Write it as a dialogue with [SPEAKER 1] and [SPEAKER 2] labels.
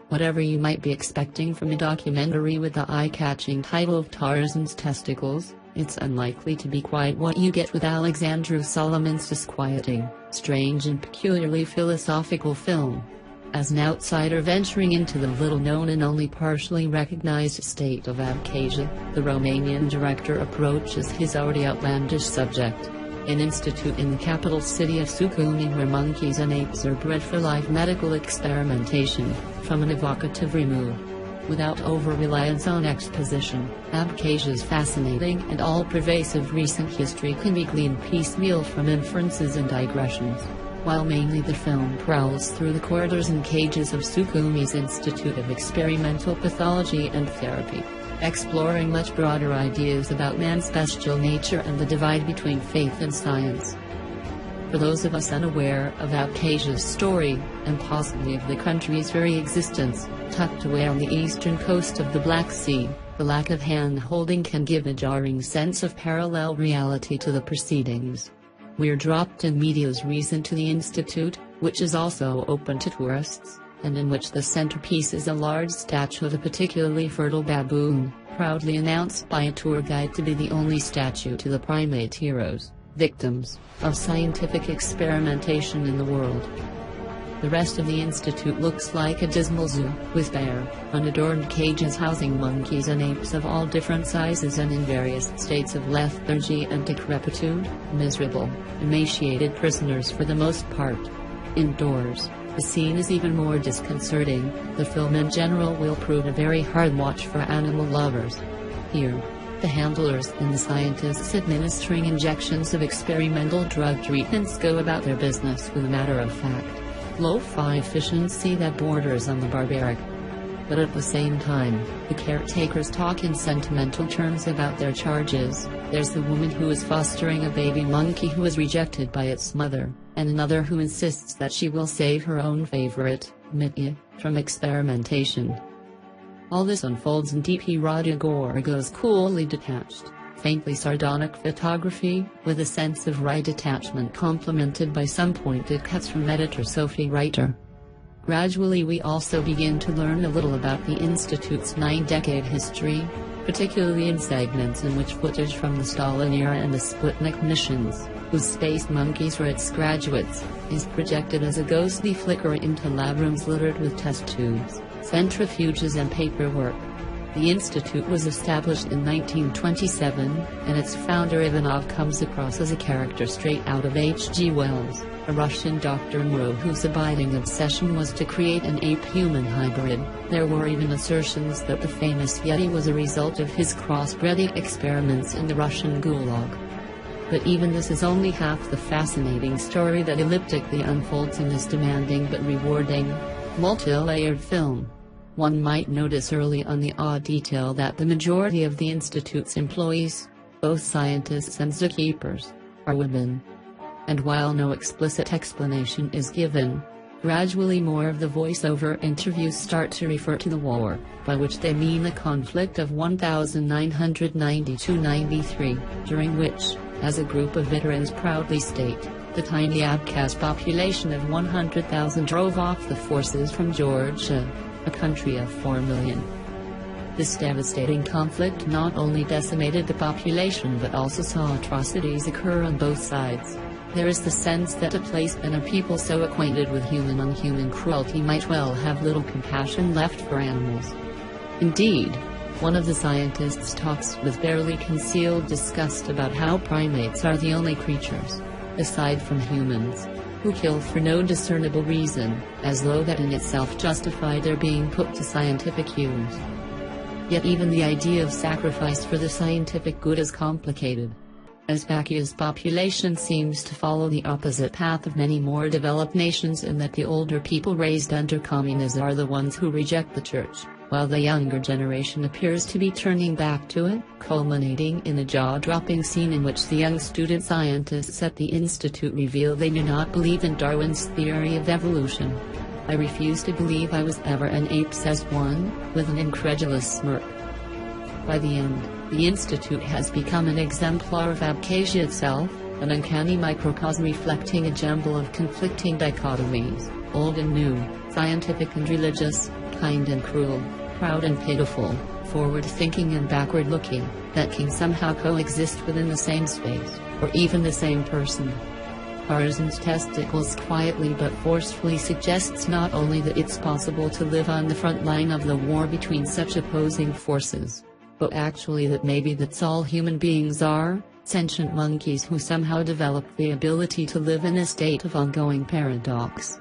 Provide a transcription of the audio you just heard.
[SPEAKER 1] Whatever you might be expecting from a documentary with the eye-catching title of Tarzan's Testicles, it's unlikely to be quite what you get with Alexandru Solomon's disquieting, strange and peculiarly philosophical film. As an outsider venturing into the little-known and only partially recognized state of Abkhazia, the Romanian director approaches his already outlandish subject. An institute in the capital city of Sukhumi where monkeys and apes are bred for live medical experimentation, from an evocative remove. Without over-reliance on exposition, Abkhazia's fascinating and all-pervasive recent history can be gleaned piecemeal from inferences and digressions. While mainly the film prowls through the corridors and cages of Sukhumi's Institute of Experimental Pathology and Therapy, exploring much broader ideas about man's bestial nature and the divide between faith and science. For those of us unaware of Abkhazia's story, and possibly of the country's very existence, tucked away on the eastern coast of the Black Sea, the lack of hand-holding can give a jarring sense of parallel reality to the proceedings. We're dropped in medias res into the institute, which is also open to tourists, and in which the centerpiece is a large statue of a particularly fertile baboon, proudly announced by a tour guide to be the only statue to the primate heroes, victims, of scientific experimentation in the world. The rest of the institute looks like a dismal zoo, with bare, unadorned cages housing monkeys and apes of all different sizes and in various states of lethargy and decrepitude, miserable, emaciated prisoners for the most part. Indoors, the scene is even more disconcerting. The film in general will prove a very hard watch for animal lovers. Here, the handlers and the scientists administering injections of experimental drug treatments go about their business with a matter-of-fact, lo-fi efficiency that borders on the barbaric. But at the same time, the caretakers talk in sentimental terms about their charges. There's the woman who is fostering a baby monkey who is rejected by its mother, and another who insists that she will save her own favorite, Mitya, from experimentation. All this unfolds in deep erotic gorgos coolly detached, faintly sardonic photography, with a sense of wry detachment complemented by some pointed cuts from editor Sophie Reiter. Gradually we also begin to learn a little about the Institute's 9-decade history, particularly in segments in which footage from the Stalin era and the Sputnik missions, whose space monkeys were its graduates, is projected as a ghostly flicker into lab rooms littered with test tubes, centrifuges and paperwork. The institute was established in 1927, and its founder Ivanov comes across as a character straight out of H.G. Wells, a Russian doctor whose abiding obsession was to create an ape-human hybrid. There were even assertions that the famous Yeti was a result of his crossbreeding experiments in the Russian Gulag. But even this is only half the fascinating story that elliptically unfolds in this demanding but rewarding, multi-layered film. One might notice early on the odd detail that the majority of the Institute's employees, both scientists and zookeepers, are women. And while no explicit explanation is given, gradually more of the voiceover interviews start to refer to the war, by which they mean the conflict of 1992-93, during which, as a group of veterans proudly state, the tiny Abkhaz population of 100,000 drove off the forces from Georgia, a country of 4 million. This devastating conflict not only decimated the population but also saw atrocities occur on both sides. There is the sense that a place and a people so acquainted with human-on-human cruelty might well have little compassion left for animals. Indeed, one of the scientists talks with barely concealed disgust about how primates are the only creatures, aside from humans, who kill for no discernible reason, as though that in itself justified their being put to scientific use. Yet even the idea of sacrifice for the scientific good is complicated. Abkhazia's population seems to follow the opposite path of many more developed nations in that the older people raised under communism are the ones who reject the church, while the younger generation appears to be turning back to it, culminating in a jaw-dropping scene in which the young student scientists at the institute reveal they do not believe in Darwin's theory of evolution. "I refuse to believe I was ever an ape," says one, with an incredulous smirk. By the end, the institute has become an exemplar of Abkhazia itself, an uncanny microcosm reflecting a jumble of conflicting dichotomies, old and new, scientific and religious, kind and cruel, proud and pitiful, forward-thinking and backward-looking, that can somehow coexist within the same space, or even the same person. Tarzan's testicles quietly but forcefully suggests not only that it's possible to live on the front line of the war between such opposing forces, but actually that maybe that's all human beings are, sentient monkeys who somehow developed the ability to live in a state of ongoing paradox.